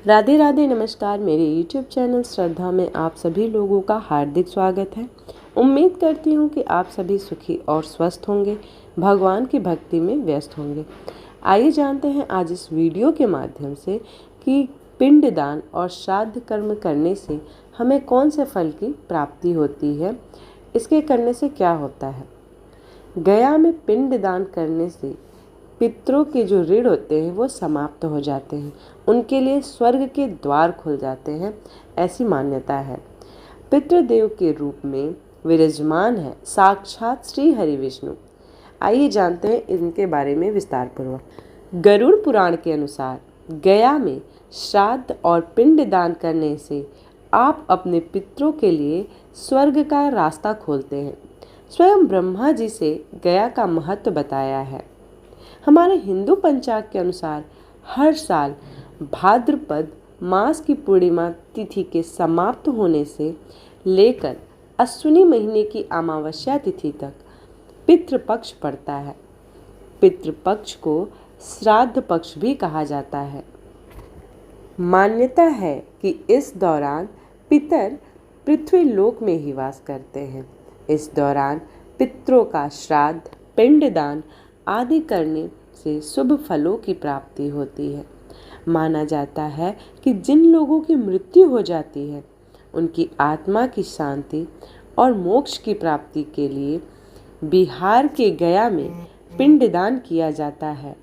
राधे राधे नमस्कार। मेरे YouTube channel श्रद्धा में आप सभी लोगों का हार्दिक स्वागत है। उम्मीद करती हूँ कि आप सभी सुखी और स्वस्थ होंगे, भगवान की भक्ति में व्यस्त होंगे। आइए जानते हैं आज इस वीडियो के माध्यम से कि पिंडदान और श्राद्ध कर्म करने से हमें कौन से फल की प्राप्ति होती है, इसके करने से क्या होता है। गया में पिंडदान करने से पितरों के जो ऋण होते हैं वो समाप्त हो जाते हैं, उनके लिए स्वर्ग के द्वार खुल जाते हैं, ऐसी मान्यता है। पितृदेव के रूप में विराजमान है साक्षात श्री हरि विष्णु। आइए जानते हैं इनके बारे में विस्तार पूर्वक। गरुड़ पुराण के अनुसार गया में श्राद्ध और पिंडदान करने से आप अपने पितरों के लिए स्वर्ग का रास्ता खोलते हैं। स्वयं ब्रह्मा जी से गया का महत्व बताया है। हमारे हिंदू पंचांग के अनुसार हर साल भाद्रपद मास की पूर्णिमा तिथि के समाप्त होने से लेकर अश्विनी महीने की अमावस्या तिथि तक पितृपक्ष पड़ता है। पितृपक्ष को श्राद्ध पक्ष भी कहा जाता है। मान्यता है कि इस दौरान पितर पृथ्वी लोक में ही वास करते हैं। इस दौरान पितरों का श्राद्ध, पिंडदान आदि करने से शुभ फलों की प्राप्ति होती है। माना जाता है कि जिन लोगों की मृत्यु हो जाती है उनकी आत्मा की शांति और मोक्ष की प्राप्ति के लिए बिहार के गया में पिंडदान किया जाता है।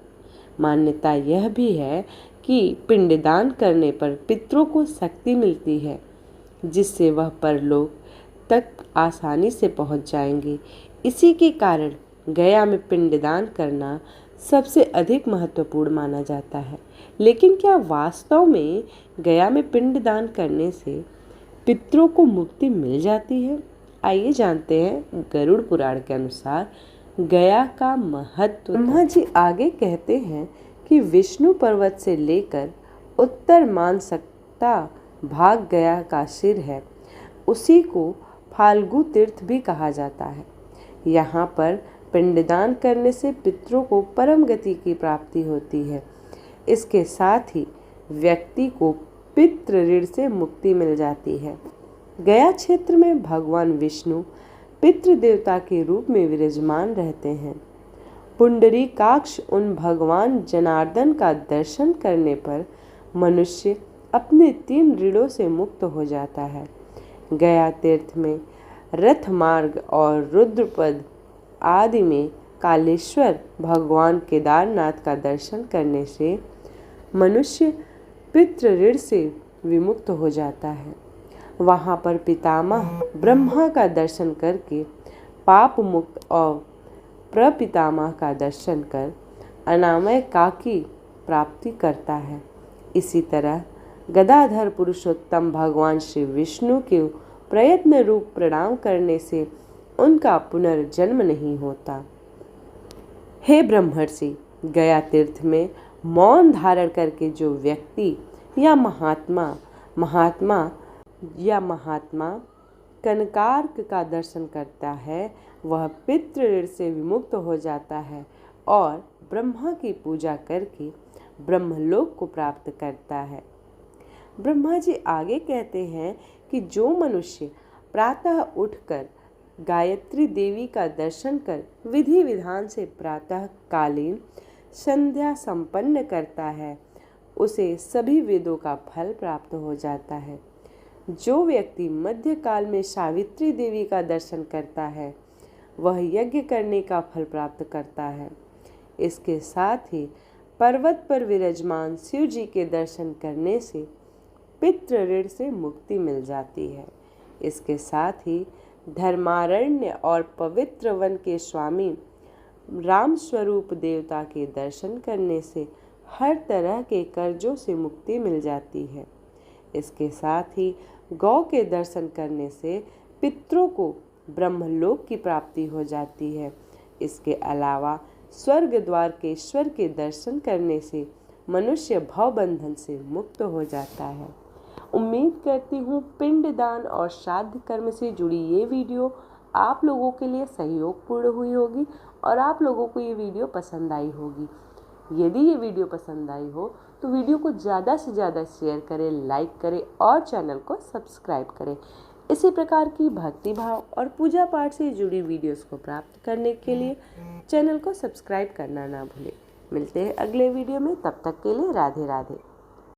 मान्यता यह भी है कि पिंडदान करने पर पितरों को शक्ति मिलती है, जिससे वह परलोक तक आसानी से पहुंच जाएंगे। इसी के कारण गया में पिंडदान करना सबसे अधिक महत्वपूर्ण माना जाता है। लेकिन क्या वास्तव में गया में पिंडदान करने से पितरों को मुक्ति मिल जाती है? आइए जानते हैं गरुड़ पुराण के अनुसार गया का महत्व। ब्रह्मा जी आगे कहते हैं कि विष्णु पर्वत से लेकर उत्तर मानसकता भाग गया का सिर है, उसी को फाल्गु तीर्थ भी कहा जाता है। यहाँ पर पिंडदान करने से पितरों को परम गति की प्राप्ति होती है। इसके साथ ही व्यक्ति को पितृ ऋण से मुक्ति मिल जाती है। गया क्षेत्र में भगवान विष्णु पितृ देवता के रूप में विराजमान रहते हैं। पुंडरीकाक्ष उन भगवान जनार्दन का दर्शन करने पर मनुष्य अपने 3 ऋणों से मुक्त हो जाता है। गया तीर्थ में रथ मार्ग और रुद्रपद आदि में कालेश्वर भगवान केदारनाथ का दर्शन करने से मनुष्य पितृ ऋण से विमुक्त हो जाता है। वहाँ पर पितामह ब्रह्मा का दर्शन करके पाप मुक्त और प्रपितामह का दर्शन कर अनामय का की प्राप्ति करता है। इसी तरह गदाधर पुरुषोत्तम भगवान श्री विष्णु के प्रयत्न रूप प्रणाम करने से उनका पुनर्जन्म नहीं होता। हे ब्रह्मर्षि, गया तीर्थ में मौन धारण करके जो व्यक्ति या महात्मा कनकार्क का दर्शन करता है वह पितृ ऋण से विमुक्त हो जाता है और ब्रह्मा की पूजा करके ब्रह्मलोक को प्राप्त करता है। ब्रह्मा जी आगे कहते हैं कि जो मनुष्य प्रातः उठकर गायत्री देवी का दर्शन कर विधि विधान से प्रातः कालीन संध्या संपन्न करता है, उसे सभी वेदों का फल प्राप्त हो जाता है। जो व्यक्ति मध्य काल में सावित्री देवी का दर्शन करता है वह यज्ञ करने का फल प्राप्त करता है। इसके साथ ही पर्वत पर विराजमान शिव जी के दर्शन करने से पितृ ऋण से मुक्ति मिल जाती है। इसके साथ ही धर्मारण्य और पवित्र वन के स्वामी राम स्वरूप देवता के दर्शन करने से हर तरह के कर्जों से मुक्ति मिल जाती है। इसके साथ ही गौ के दर्शन करने से पितरों को ब्रह्मलोक की प्राप्ति हो जाती है। इसके अलावा स्वर्ग द्वार के ईश्वर के दर्शन करने से मनुष्य भवबंधन से मुक्त हो जाता है। उम्मीद करती हूँ पिंडदान और श्राद्ध कर्म से जुड़ी ये वीडियो आप लोगों के लिए सहयोगपूर्ण हुई होगी और आप लोगों को ये वीडियो पसंद आई होगी। यदि ये वीडियो पसंद आई हो तो वीडियो को ज़्यादा से ज़्यादा शेयर करें, लाइक करें और चैनल को सब्सक्राइब करें। इसी प्रकार की भक्ति भाव और पूजा पाठ से जुड़ी वीडियोस को प्राप्त करने के लिए चैनल को सब्सक्राइब करना ना भूलें। मिलते हैं अगले वीडियो में, तब तक के लिए राधे राधे।